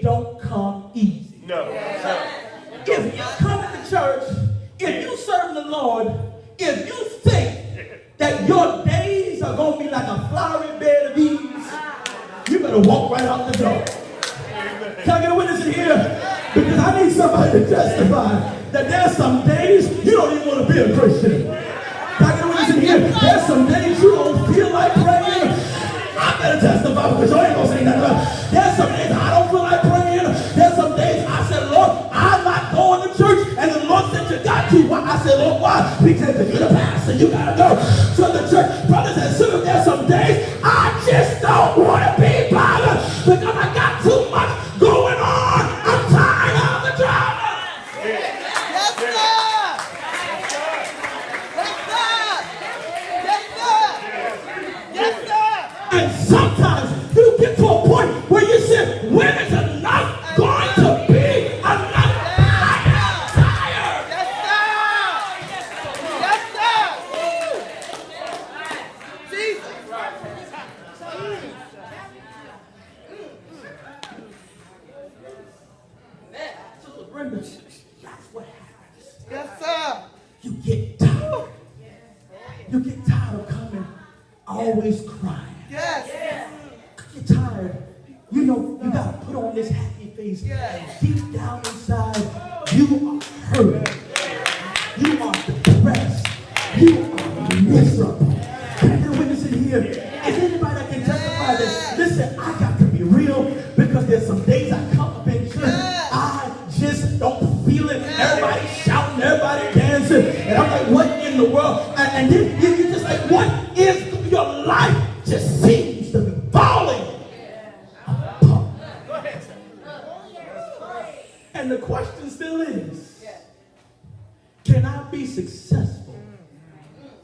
don't come easy. No. If you come to church, if you serve the Lord, if you think that your days are going to be like a flowery bed of ease, you better walk right out the door. Can I get a witness in here? Because I need somebody to testify that there's some days you don't even want to be a Christian. Can I get a witness in here? There's some days you don't feel like praying. I better testify because you ain't going to say nothing about it. There's some days I don't feel like praying. There's some days I said, Lord, I'm not going to church. And the Lord said, you got to. Why? I said, Lord, why? Because if you're the pastor, you got to go to the church. Brothers and sisters, there's some days I just don't want to be bothered because I got too much going on. I'm tired of the drama. Yes, sir. Yes, sir. Yes, sir. Yes, sir. And sometimes you get to a point where you say, when is enough going to be enough? I am tired. Yes, sir. Yes, sir. Jesus. Sister Brenda, that's what happens. Yes, sir. You get tired. You get tired of coming, always crying. Yes. You're tired. You know, you got to put on this happy face. Yes. Deep down inside, you are hurt. You are depressed. You are miserable. Can I get a witness in here? Is anybody that can testify that? Listen, I got to be real because there's some days I come up in church. I just don't feel it. Everybody shouting, everybody dancing. And I'm like, what in the world? And then you're just like, what is your life? Just seems to be falling apart. And the question still is, can I be successful?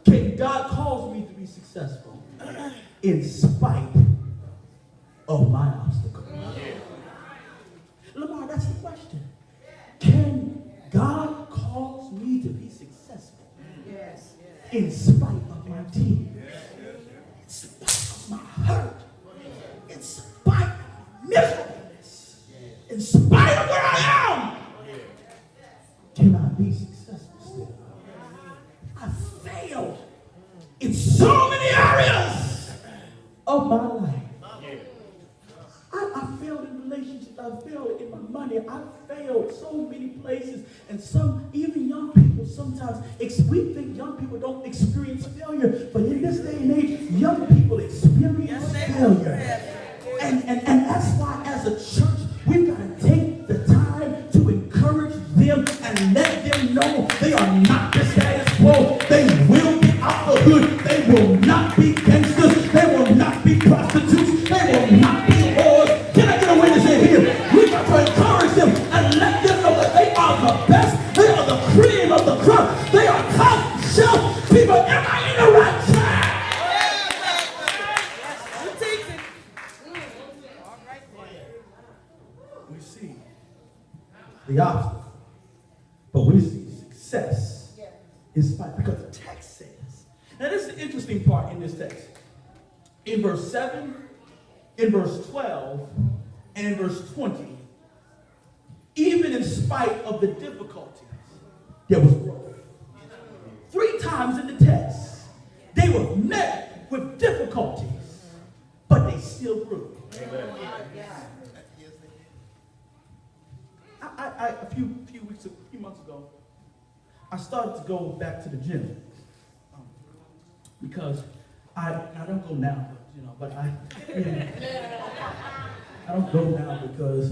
Can God cause me to be successful in spite of my obstacles? Lamar, that's the question. Can God cause me to be successful in spite of my tears? In spite of my hurt? In spite of miserableness? In spite of where I am? Can I be successful still? I failed in so many areas of my life. I failed in relationships. I failed in my money. I failed so many places. And some, even young people, sometimes, we think young people don't experience failure. But in this day and age, young people experience failure. And that's why as a church, we've got to take the time to encourage them and let them know they are not the status quo. They will be out the hood. They will not be gangsters. They will not be prostitutes. They will not be whores. Can I get a witness in here? We've got to encourage them and let them know that they are the best. They are the cream of the crop. They are top shelf people. Am I in the right track? We see the obstacle, but we see success in spite, because the text says. Now this is the interesting part in this text. In verse 7, in verse 12, and in verse 20, even in spite of the difficulties, there was growth. 3 times in the text, they were met with difficulties, but they still grew. Amen. A few months ago, I started to go back to the gym because I don't go now, but I don't go now because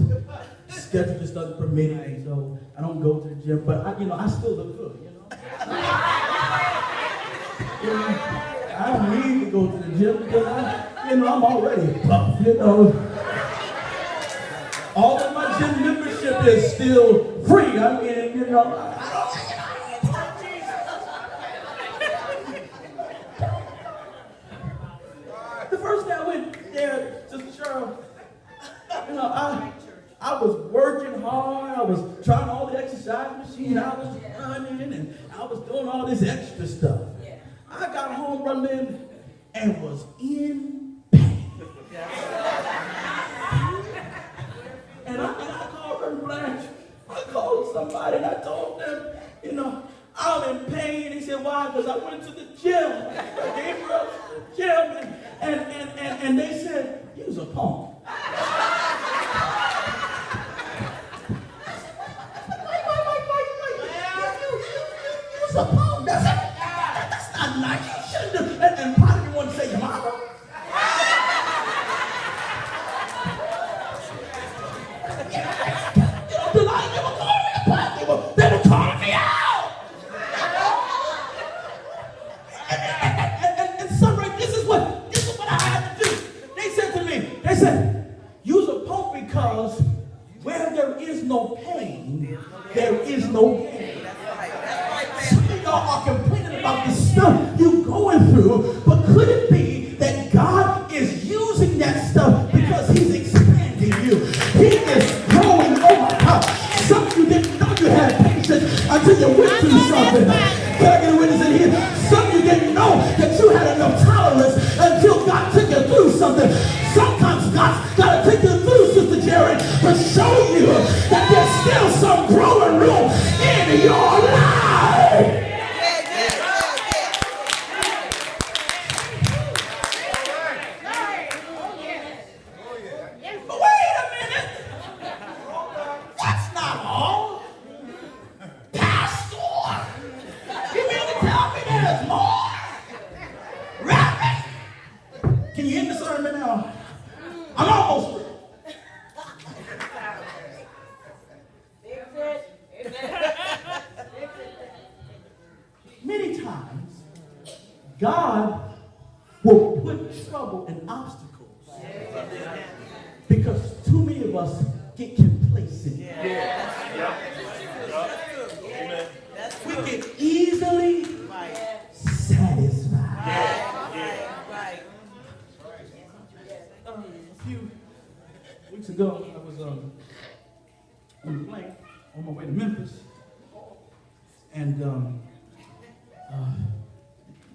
schedule just doesn't permit it, and so I don't go to the gym. But I still look good, I don't need to go to the gym because I'm already pumped, All of my gym membership is still free. The first day I went there, Sister Cheryl, I was working hard. I was trying all the exercise machine. I was running and I was doing all this extra stuff. I got home, Brother, and was in pain. And I somebody, and I told them, you know, I'm in pain. He said, why? Because I went to the gym. Gabriel, to the gym, and they said, you was a punk. You was a punk. That's not nice. You shouldn't have. And part of you want to say your mama. They were calling me out. And so right, this is what I had to do. They said to me, they said, use a pump because where there is no pain, there is no gain. Some of y'all are complaining about the stuff you're going through, but could it be that God is using that stuff because he's expanding you? He is growing. Oh my God. Some of you didn't know you had patience until you went through something. Can I get a witness in here? Some of you didn't know that you had enough tolerance until God took you through something. Sometimes God's got to take you through, Sister Jerry, to show you that there's still some growing room in your life. But wait a minute. That's not all. Pastor, you mean to tell me there's more? Reverend, can you end the sermon now? I'm almost through. Many times, God will put trouble and obstacles because too many of us get complacent. We get easily satisfied. A few weeks ago, I was on the plane on my way to Memphis, and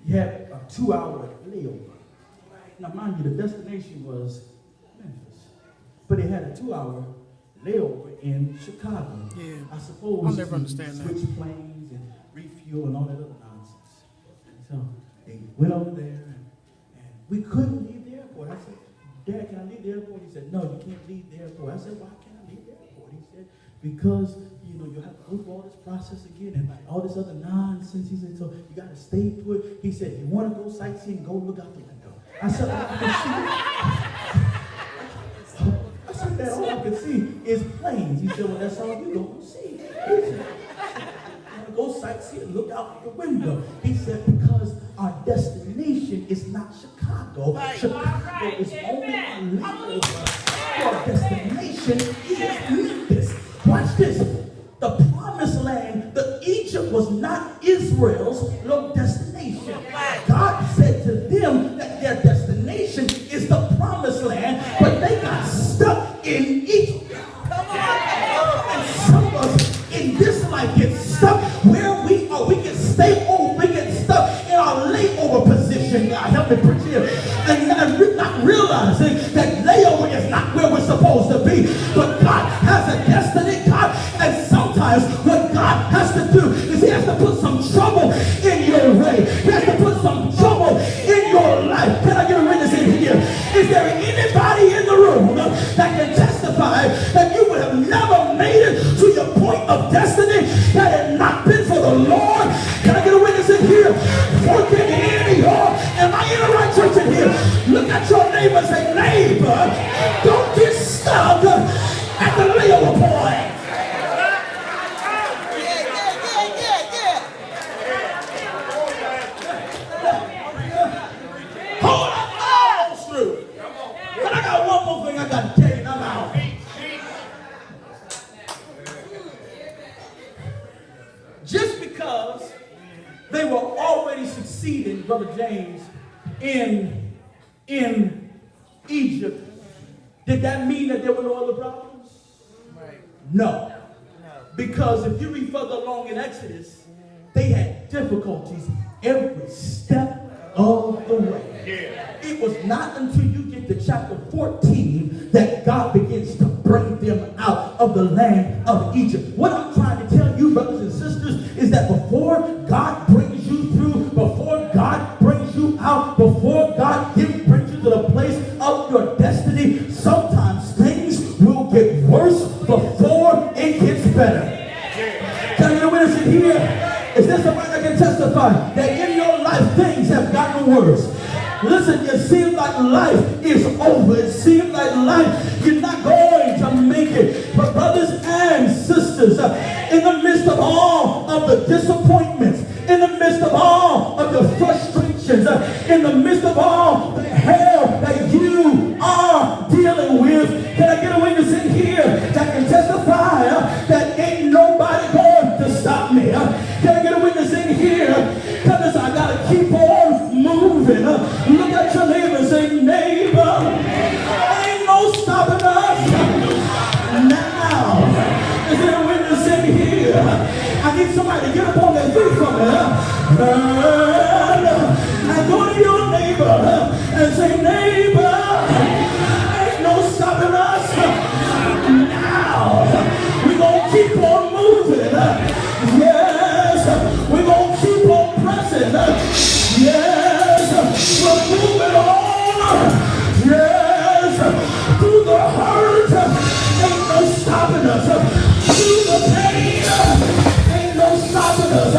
you had a 2-hour layover. Now, mind you, the destination was Memphis, but it had a 2-hour layover in Chicago. Yeah. I suppose I'll never understand that. Switch planes and refuel and all that other nonsense. And so they went over there, and we couldn't leave the airport. I said, Dad, can I leave the airport? He said, no, you can't leave the airport. I said, why can't I leave the airport? He said, because, you know, you'll have to go through all this process again and all this other nonsense. He said, so you got to stay put. He said, if you want to go sightseeing, go look out the window. I said, I said, that all I could see is planes. He said, well, that's all you're going to see. He said, go sightseeing, look out the window. He said, because our destination is not Chicago. Chicago is only a layover. Your destination is Memphis. Watch this. The promised land, the Egypt was not Israel's destination. God said to them that their destination is the promised land, but they got stuck in Egypt. And some of us in this life get stuck where we are. We get stay over, we get stuck in our layover position. God help me preach here. And not realizing that layover is not where we're supposed to be. But God has a destiny, God. And sometimes what God has to do is he has to put some trouble in your way. He has to put some trouble in your life. Can I get a witness in here? Is there anybody in the room that can testify that you would have never made it to your point of destiny that had not been for the Lord? Can I get a witness in here? Working in y'all. Am I in the right church in here? Look at your neighbor and say, neighbor, don't get stuck at the layover point. Hold up, I'm almost through. But I got one more thing I got to tell you, and I'm out. Just because they were already succeeding, Brother James, in Egypt, did that mean that there were no other problems? Right. No. Because if you read further along in Exodus, they had difficulties every step of the way. Yeah. It was not until you get to chapter 14 that God begins to bring them out of the land of Egypt. What I'm trying to tell you, brothers and sisters, is that before God brings you through, before God brings you out, before God brings you to the place of your destiny, sometimes things will get worse before it gets better. Can I get a witness in here? Is there somebody that can testify that in your life things have gotten worse? Listen, it seems like life is over. It seems like life, you're not going to make it. But brothers and sisters, in the midst of all of the disappointments, in the midst of all of the frustrations, in the midst of all the hell that you are dealing with, can I get a witness in here that can testify that ain't nobody going to stop me? Can I get a witness in here? Because I got to keep on moving. Look at your neighbor and say, neighbor, ain't no stopping us now. Is there a witness in here? I need somebody to get up on their feet from me. And go to your neighbor and say, neighbor, ain't no stopping us now. We're going to keep on moving. Yes, we're going to keep on pressing. Yes, we're moving on. Yes, through the hurt, ain't no stopping us. Through the pain, ain't no stopping us.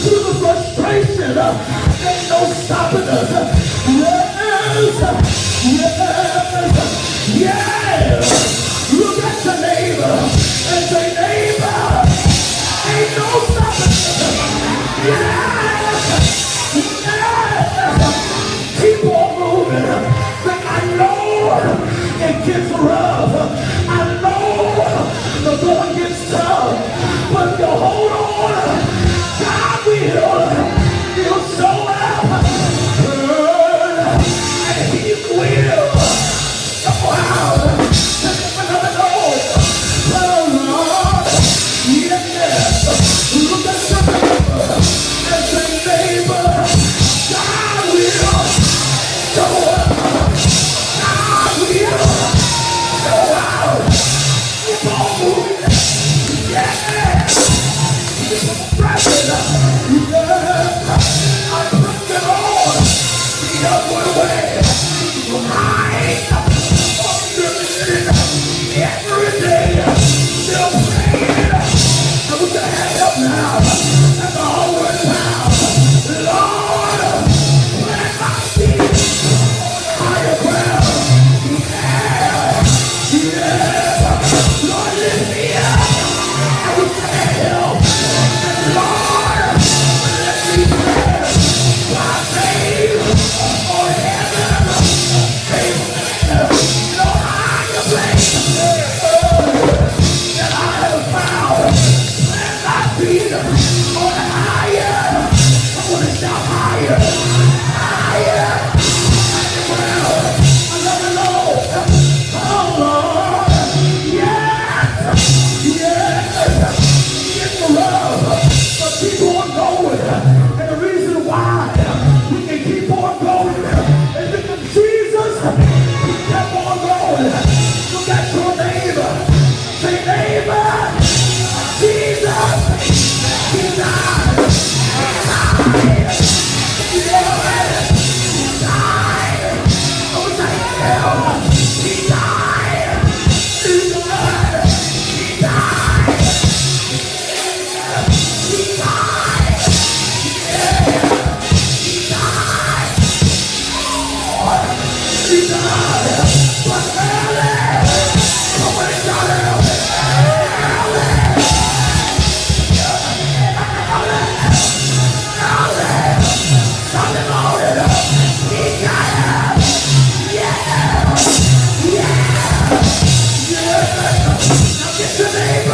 Through the frustration, ain't no stopping us. Yes, yes, yes. Look at your neighbor and say, neighbor, ain't no stopping us. Yes, yes. Keep on moving. But I know it gets rough. I know the going gets tough. But you hold on. God will. He'll show up. And he will show out. Another door. Oh Lord. Yes. Look at your neighbor and say, neighbor, God will show up. God will show out. Keep on moving. Yes. Keep on pressing. Yes. I'm pressing on the upward way. I every day still praying. I put your hand up now and the whole world now. Lord, plant my feet on higher ground. Yeah, yeah. Lord, lift me up. I was trying to help. And Lord, let me stand by faith on heaven. Faith, no higher place that I have found. Plant my feet on higher. I want to shout higher, higher. Well, I love the Lord. Oh Lord, yes, yes. It's love, but keep on going. And the reason why we can keep on going is because Jesus, he kept on going. Look at your neighbor. Say, neighbor, Jesus, he died. He died. He died. Oh, thank him. He died. He died. He died. He died. He died. He died. But early. Somebody shout out. Now get your neighbor